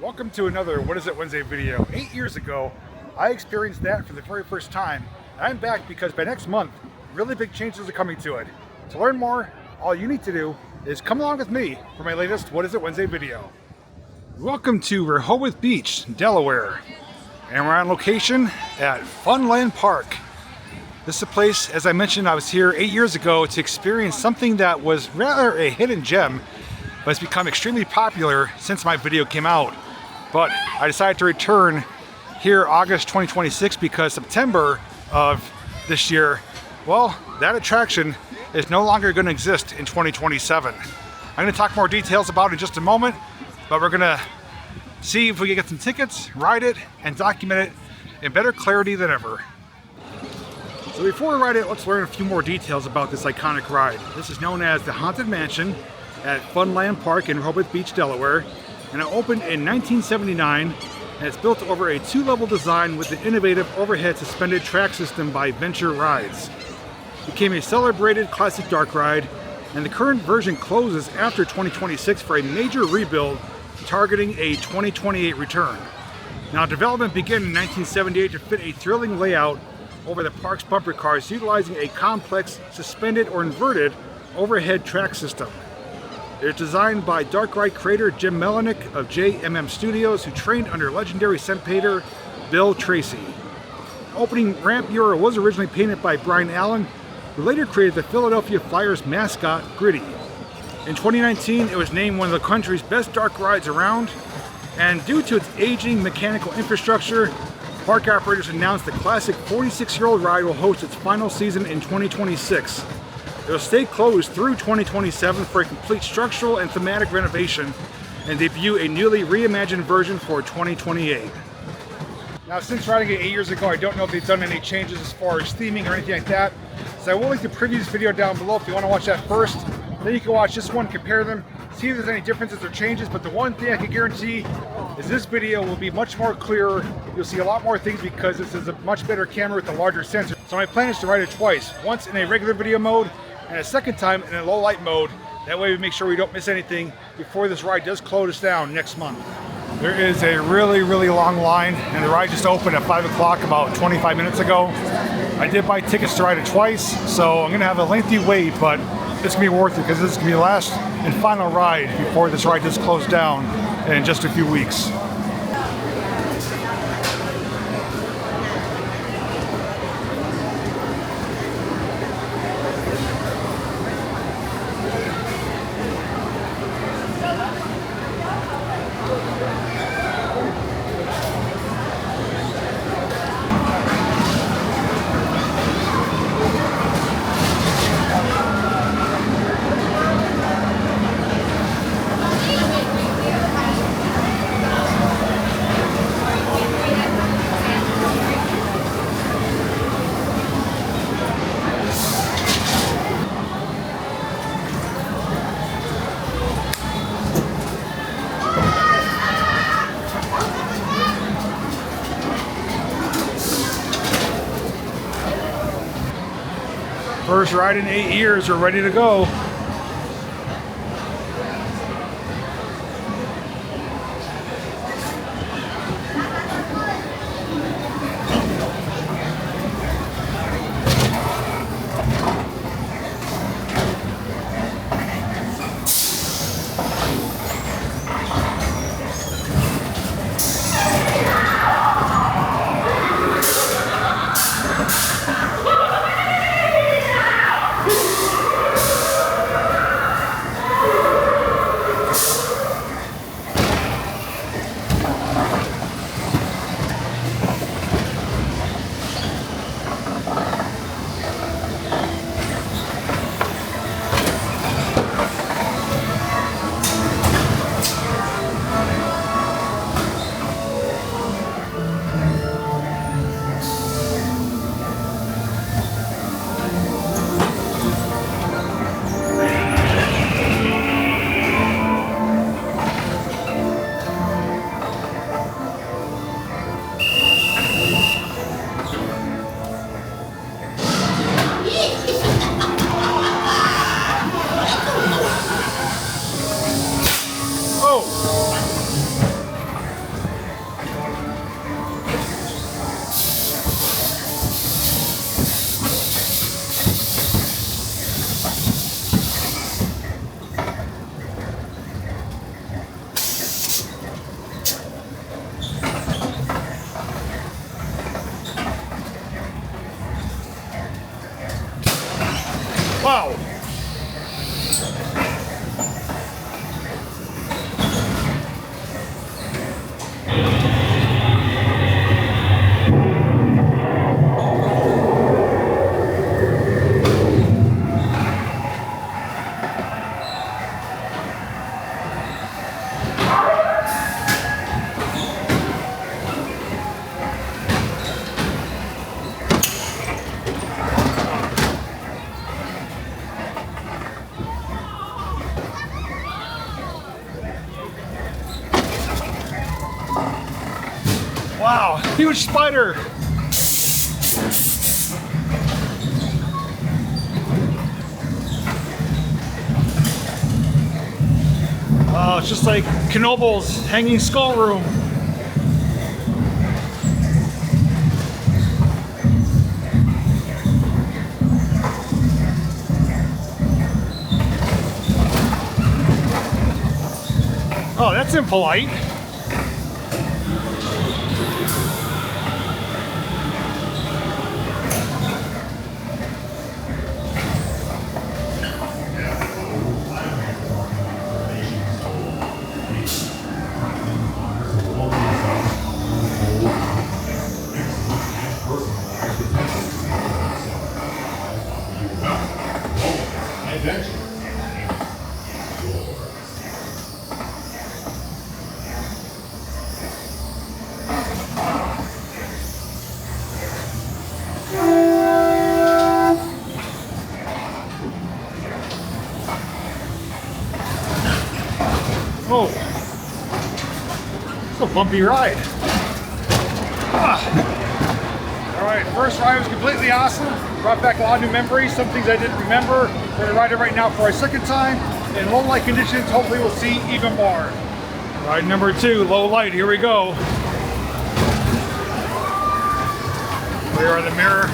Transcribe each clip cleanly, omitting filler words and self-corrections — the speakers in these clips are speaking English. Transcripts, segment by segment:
Welcome to another What Is It Wednesday video. 8 years ago, I experienced that for the very first time. I'm back because by next month, really big changes are coming to it. To learn more, all you need to do is come along with me for my latest What Is It Wednesday video. Welcome to Rehoboth Beach, Delaware. And we're on location at Funland Park. This is a place, as I mentioned, I was here 8 years ago to experience something that was rather a hidden gem, but it's become extremely popular since my video came out. But I decided to return here August 2026 because September of this year, well, that attraction is no longer going to exist in 2027. I'm going to talk more details about it in just a moment, but we're going to see if we can get some tickets, ride it, and document it in better clarity than ever. So before we ride it, let's learn a few more details about this iconic ride. This is known as the Haunted Mansion at Funland Park in Rehoboth Beach, Delaware. And it opened in 1979, and it's built over a two-level design with the innovative overhead suspended track system by Venture Rides. It became a celebrated classic dark ride, and the current version closes after 2026 for a major rebuild targeting a 2028 return. Now, development began in 1978 to fit a thrilling layout over the park's bumper cars, utilizing a complex suspended or inverted overhead track system. It was designed by dark ride creator Jim Melnick of JMM Studios, who trained under legendary stunt painter Bill Tracy. The opening ramp mural was originally painted by Brian Allen, who later created the Philadelphia Flyers mascot, Gritty. In 2019, it was named one of the country's best dark rides around, and due to its aging mechanical infrastructure, park operators announced the classic 46-year-old ride will host its final season in 2026. It will stay closed through 2027 for a complete structural and thematic renovation and debut a newly reimagined version for 2028. Now, since riding it 8 years ago, I don't know if they've done any changes as far as theming or anything like that. So I will link the previous video down below if you want to watch that first. Then you can watch this one, compare them, see if there's any differences or changes. But the one thing I can guarantee is this video will be much more clearer. You'll see a lot more things because this is a much better camera with a larger sensor. So my plan is to ride it twice, once in a regular video mode and a second time in a low light mode. That way we make sure we don't miss anything before this ride does close down next month. There is a really long line, and the ride just opened at 5 o'clock about 25 minutes ago. I did buy tickets to ride it twice, so I'm gonna have a lengthy wait, but it's gonna be worth it because this is gonna be the last and final ride before this ride does close down in just a few weeks. First ride in 8 years, we're ready to go. Wow, huge spider. Oh, it's just like Knobel's hanging skull room. Oh, that's impolite. Oh, it's a bumpy ride. All right, first ride was completely awesome. Brought back a lot of new memories, some things I didn't remember. We're gonna ride it right now for our second time. In low light conditions, hopefully we'll see even more. Ride number 2, low light, here we go. Rear of the mirror.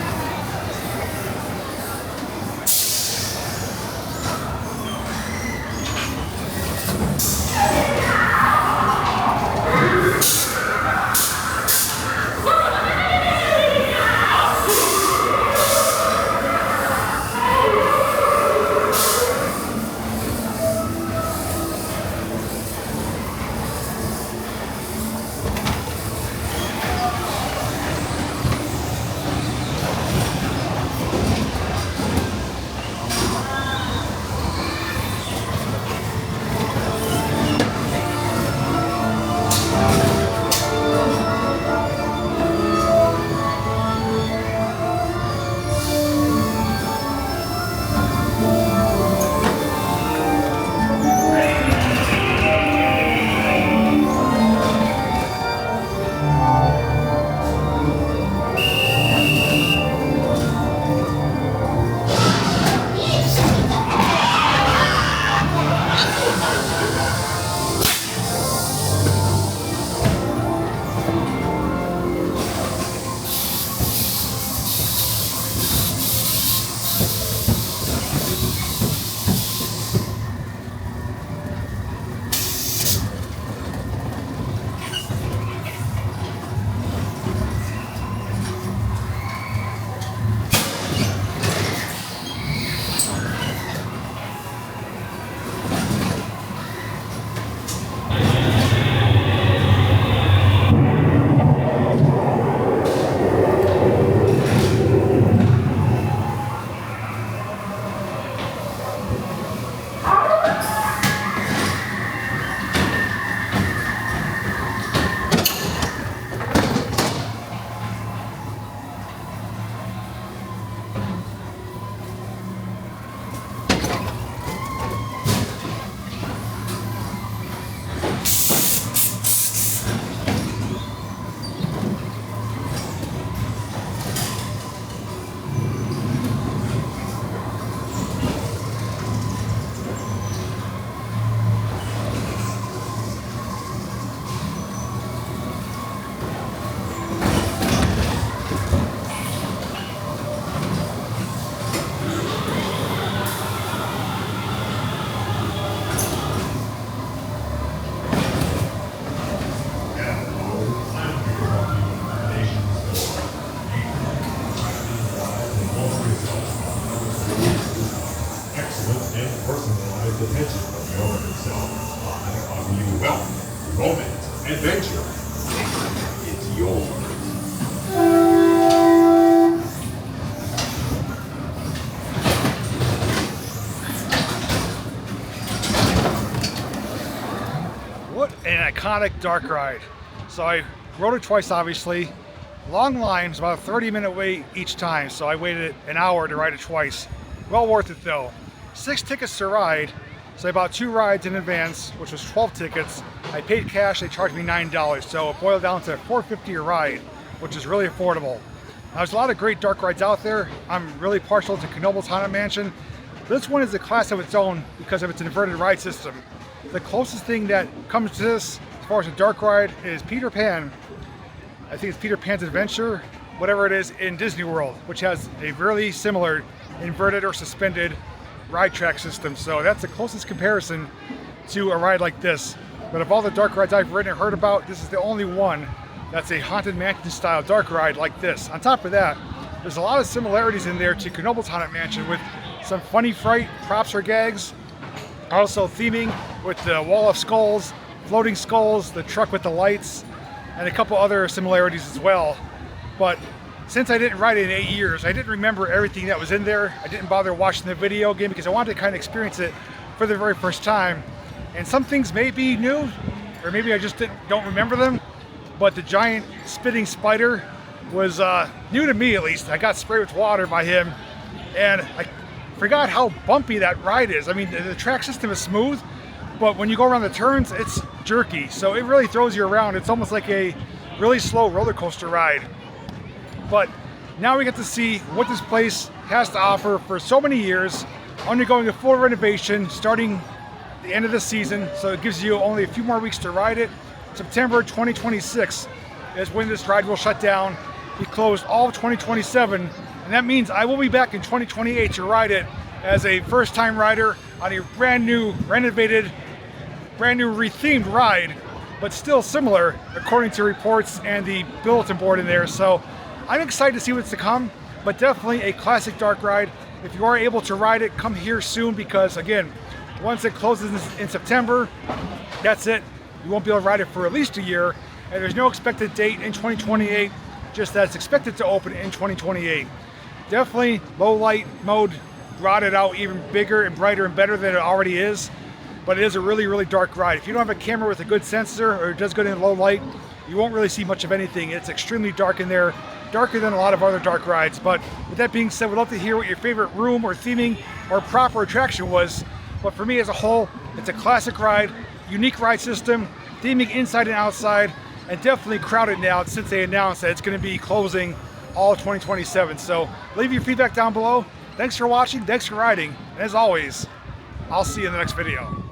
Romance, adventure, it's yours. What an iconic dark ride. So I rode it twice, obviously. Long lines, about a 30-minute wait each time, so I waited an hour to ride it twice. Well worth it though. 6 tickets to ride, So I bought 2 rides in advance, which was 12 tickets. I paid cash, they charged me $9. So it boiled down to $4.50 a ride, which is really affordable. Now, there's a lot of great dark rides out there. I'm really partial to Knobel's Haunted Mansion. This one is a class of its own because of its inverted ride system. The closest thing that comes to this, as far as a dark ride, is Peter Pan. I think it's Peter Pan's Adventure, whatever it is, in Disney World, which has a really similar inverted or suspended ride track system. So that's the closest comparison to a ride like this. But of all the dark rides I've ridden and heard about, this is the only one that's a Haunted Mansion style dark ride like this. On top of that, there's a lot of similarities in there to Knobel's Haunted Mansion with some funny fright props or gags. Also theming with the wall of skulls, floating skulls, the truck with the lights, and a couple other similarities as well. But since I didn't ride it in 8 years, I didn't remember everything that was in there. I didn't bother watching the video again because I wanted to kind of experience it for the very first time. And some things may be new, or maybe I just don't remember them. But the giant spitting spider was new to me, at least. I got sprayed with water by him, and I forgot how bumpy that ride is. I mean, the track system is smooth, but when you go around the turns, it's jerky. So it really throws you around. It's almost like a really slow roller coaster ride. But now we get to see what this place has to offer for so many years, undergoing a full renovation starting the end of the season. So it gives you only a few more weeks to ride it. September 2026 is when this ride will shut down. Be closed all of 2027, and that means I will be back in 2028 to ride it as a first-time rider on a brand new, renovated, brand new rethemed ride, but still similar according to reports and the bulletin board in there. So I'm excited to see what's to come, but definitely a classic dark ride. If you are able to ride it, come here soon, because again, once it closes in September, that's it. You won't be able to ride it for at least a year, and there's no expected date in 2028, just that it's expected to open in 2028. Definitely low light mode brought it out even bigger and brighter and better than it already is, but it is a really, really dark ride. If you don't have a camera with a good sensor, or it does good in low light, you won't really see much of anything. It's extremely dark in there, darker than a lot of other dark rides. But with that being said, we'd love to hear what your favorite room or theming or prop or attraction was. But for me as a whole, it's a classic ride, unique ride system, theming inside and outside, and definitely crowded now since they announced that it's going to be closing all of 2027. So leave your feedback down below. Thanks for watching, thanks for riding, and as always, I'll see you in the next video.